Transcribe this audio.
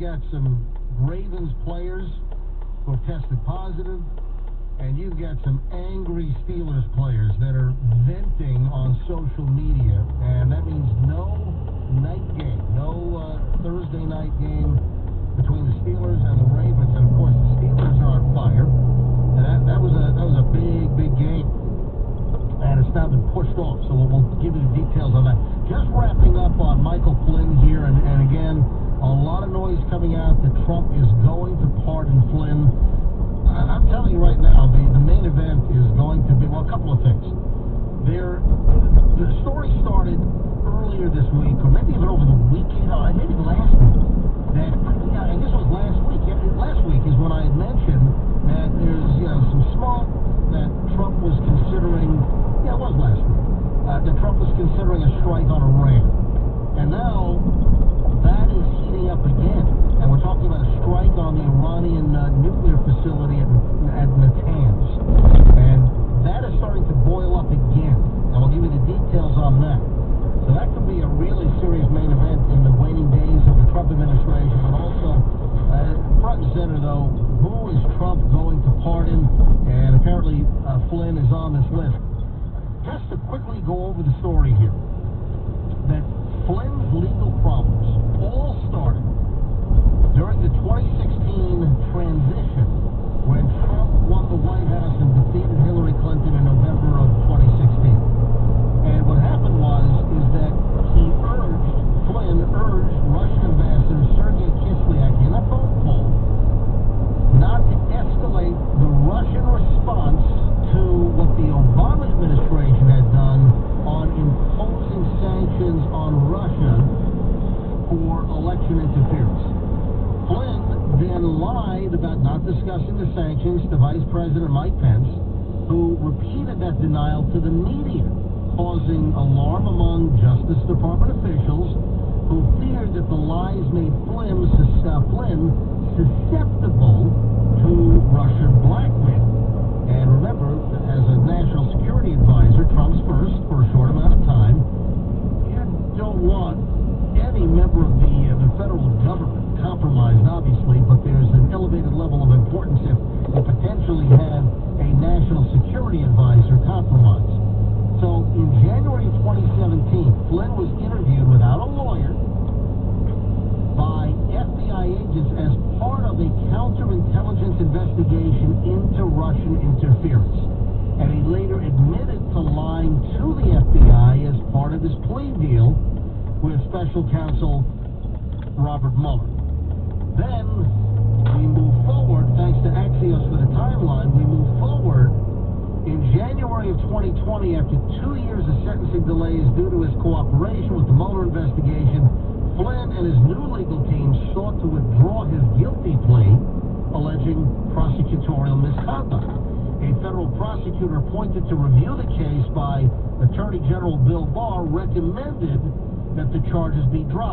got some Ravens players who have tested positive, and you've got some angry Steelers players that are venting on social media, and that means no night game, no Thursday night game between the Steelers and the Ravens. And of course, the Steelers are on fire, and that was a big game, and it's now been pushed off. So we'll give you the details on that. Just wrapping up on Michael Flynn here, and again, a lot of noise coming out that Trump is going to pardon Flynn. I'm telling you right now, the main event is going to be, well, a couple of things. The story started earlier this week, or maybe even over the weekend, maybe last week. That, I guess it was last week. Last week is when I had mentioned that there's some smoke that Trump was considering. Yeah, it was last week. That Trump was considering a strike on Iran, and now that is heating up again, and we're talking about a strike on the Iranian nuclear facility at Natanz, and that is starting to boil up again, and we'll give you the details on that. So that could be a really serious main event in the waning days of the Trump administration, but also front and center, though, who is Trump going to pardon? And apparently Flynn is on this list. Just to quickly go over the story here, that Flynn's legal problems all started during the 2016 transition when Trump won the White House and defeated Hillary Clinton in November of 2016. And what happened is that Flynn urged Russian Ambassador Sergei Kislyak in a phone call not to escalate the Russian response to what the Obama administration had done on imposing sanctions on Russia for election interference. Flynn then lied about not discussing the sanctions to Vice President Mike Pence, who repeated that denial to the media, causing alarm among Justice Department officials who feared that the lies made Flynn susceptible to Russian blackmail. And remember, as a national security advisor, Trump's first for a short amount of time, you don't want any member of the federal government compromised, obviously, but there's an elevated level of importance if you potentially have a national security advisor compromised. So in January of 2017, Flynn was interviewed without a lawyer by FBI agents as part of a counterintelligence investigation into Russian interference. And he later admitted to lying to the FBI as part of his plea deal with special counsel Robert Mueller. Then we move forward, thanks to Axios for the timeline, we move forward in January of 2020, after 2 years of sentencing delays due to his cooperation with the Mueller investigation, Flynn and his new legal team sought to withdraw his guilty plea, alleging prosecutorial misconduct. A federal prosecutor appointed to review the case by Attorney General Bill Barr recommended that the charges be dropped.